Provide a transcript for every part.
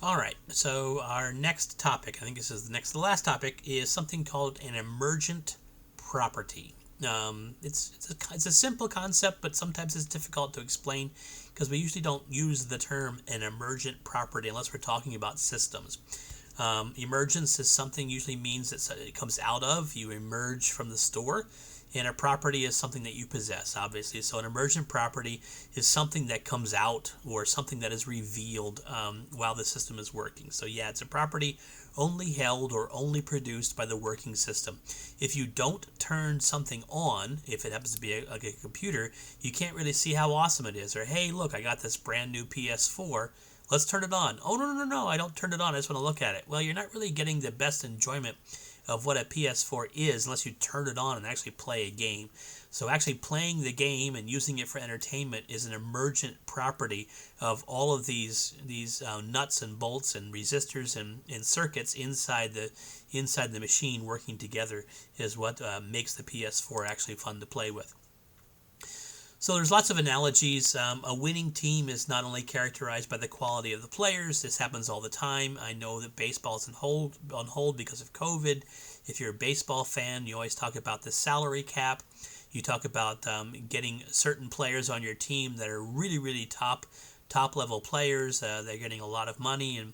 All right, so our next topic, I think this is the next to the last topic, is something called an emergent property. It's a simple concept, but sometimes it's difficult to explain because we usually don't use the term an emergent property unless we're talking about systems. Emergence is something usually means that it comes out of, you emerge from the store, and a property is something that you possess, obviously. So an emergent property is something that comes out or something that is revealed while the system is working. So yeah, it's a property only held or only produced by the working system. If you don't turn something on, if it happens to be a computer, you can't really see how awesome it is. Or, hey, look, I got this brand new PS4. Let's turn it on. Oh, no, I don't turn it on. I just want to look at it. Well, you're not really getting the best enjoyment of what a PS4 is unless you turn it on and actually play a game. So actually playing the game and using it for entertainment is an emergent property of all of these nuts and bolts and resistors and circuits inside the machine working together is what makes the PS4 actually fun to play with. So there's lots of analogies. A winning team is not only characterized by the quality of the players. This happens all the time. I know that baseball is on hold because of COVID. If you're a baseball fan, you always talk about the salary cap. You talk about getting certain players on your team that are really, really top level players. They're getting a lot of money, and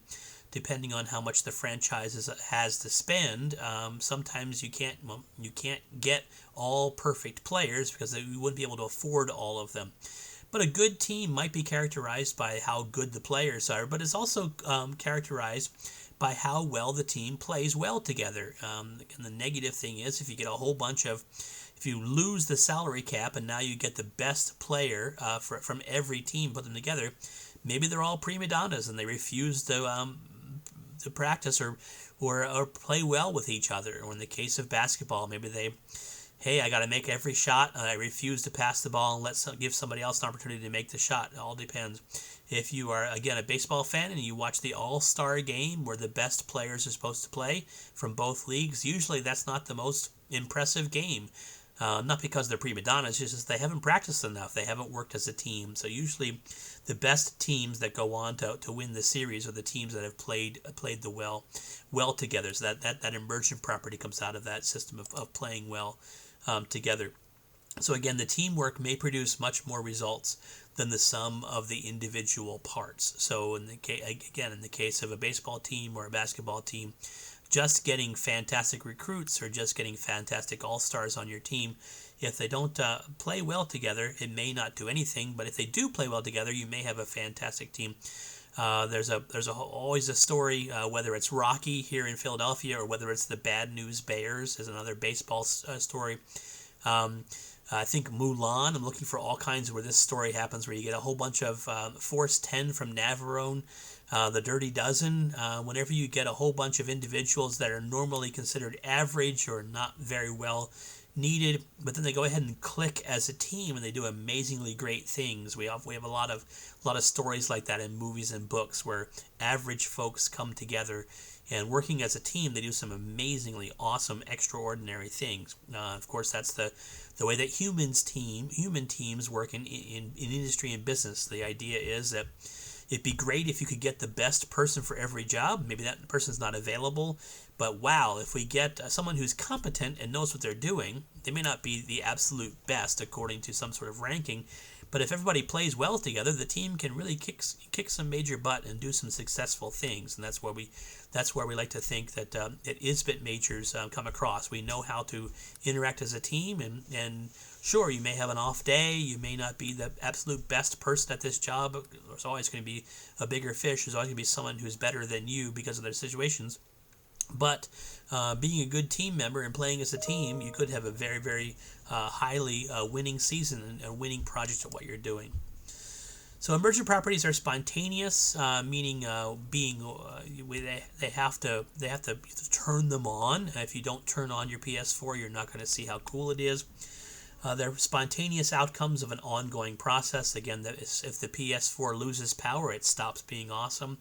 depending on how much the franchise has to spend, sometimes you can't get all perfect players because you wouldn't be able to afford all of them. But a good team might be characterized by how good the players are, but it's also characterized by how well the team plays well together. And the negative thing is if you lose the salary cap and now you get the best player from every team, put them together, maybe they're all prima donnas and they refuse to practice or play well with each other. Or in the case of basketball, maybe hey, I got to make every shot. I refuse to pass the ball and give somebody else an opportunity to make the shot. It all depends. If you are, again, a baseball fan and you watch the All-Star game where the best players are supposed to play from both leagues, usually that's not the most impressive game. Not because they're prima donnas, just they haven't practiced enough. They haven't worked as a team. So usually the best teams that go on to win the series are the teams that have played well together. So that emergent property comes out of that system of playing well together. So again, the teamwork may produce much more results than the sum of the individual parts. So in the case of a baseball team or a basketball team, just getting fantastic recruits or just getting fantastic all-stars on your team, if they don't play well together, it may not do anything. But if they do play well together, you may have a fantastic team. There's always a story, whether it's Rocky here in Philadelphia or whether it's the Bad News Bears is another baseball story. I think Mulan, I'm looking for all kinds where this story happens, where you get a whole bunch of Force 10 from Navarone, the Dirty Dozen. Whenever you get a whole bunch of individuals that are normally considered average or not very well needed, but then they go ahead and click as a team and they do amazingly great things. We have a lot of stories like that in movies and books where average folks come together and working as a team, they do some amazingly awesome, extraordinary things. Of course, that's the way that human teams work in industry and business. The idea is that it'd be great if you could get the best person for every job. Maybe that person's not available, but wow, if we get someone who's competent and knows what they're doing, they may not be the absolute best according to some sort of ranking, but if everybody plays well together, the team can really kick some major butt and do some successful things. And that's where we like to think that it ISBIT majors come across. We know how to interact as a team, and sure, you may have an off day. You may not be the absolute best person at this job. There's always going to be a bigger fish. There's always going to be someone who's better than you because of their situations. But being a good team member and playing as a team, you could have a very, very highly winning season and a winning project at what you're doing. So emergent properties are spontaneous, meaning they have to turn them on. If you don't turn on your PS4, you're not going to see how cool it is. They're spontaneous outcomes of an ongoing process. Again, if the PS4 loses power, it stops being awesome.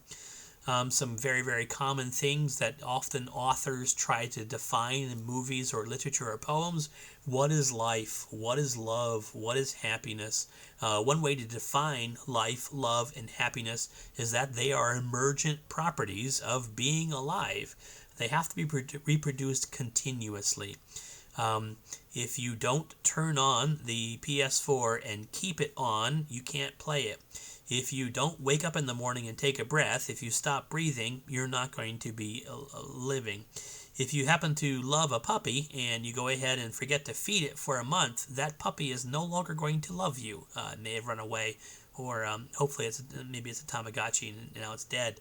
some very, very common things that often authors try to define in movies or literature or poems. What is life? What is love? What is happiness? One way to define life, love, and happiness is that they are emergent properties of being alive. They have to be reproduced continuously. If you don't turn on the PS4 and keep it on, you can't play it. If you don't wake up in the morning and take a breath, if you stop breathing, you're not going to be living. If you happen to love a puppy and you go ahead and forget to feed it for a month, that puppy is no longer going to love you. It may have run away, or hopefully maybe it's a Tamagotchi and now it's dead.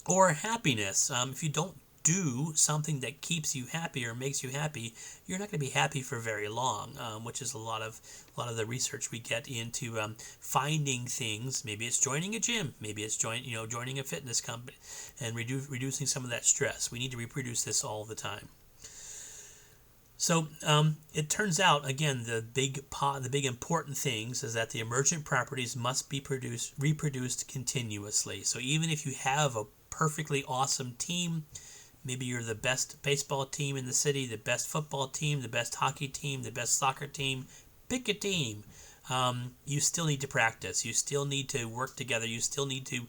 Or happiness. If you don't do something that keeps you happy or makes you happy, you're not going to be happy for very long, which is a lot of the research we get into finding things. Maybe it's joining a gym, maybe it's joining a fitness company, and reducing some of that stress. We need to reproduce this all the time. So it turns out, again, the big important things is that the emergent properties must be reproduced continuously. So even if you have a perfectly awesome team, maybe you're the best baseball team in the city, the best football team, the best hockey team, the best soccer team, pick a team. You still need to practice. You still need to work together. You still need to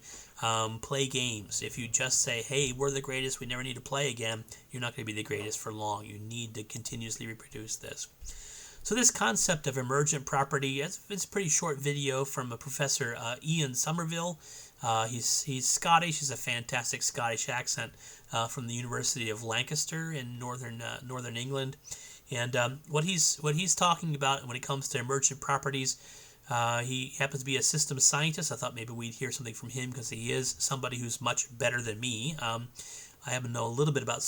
play games. If you just say, hey, we're the greatest, we never need to play again, you're not going to be the greatest for long. You need to continuously reproduce this. So this concept of emergent property, it's a pretty short video from a professor, Ian Somerville. He's Scottish. He's a fantastic Scottish accent from the University of Lancaster in northern England. And what he's talking about when it comes to emergent properties, he happens to be a systems scientist. I thought maybe we'd hear something from him because he is somebody who's much better than me. I happen to know a little bit about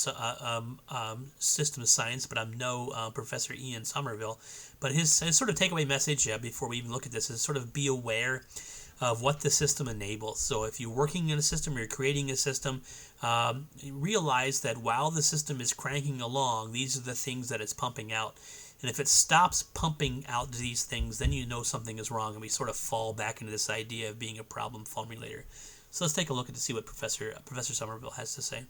systems science, but I'm no Professor Ian Somerville. But his sort of takeaway message before we even look at this is sort of be aware of what the system enables. So if you're working in a system or you're creating a system, realize that while the system is cranking along, these are the things that it's pumping out. And if it stops pumping out these things, then you know something is wrong, and we sort of fall back into this idea of being a problem formulator. So let's take a look at to see what Professor Somerville has to say.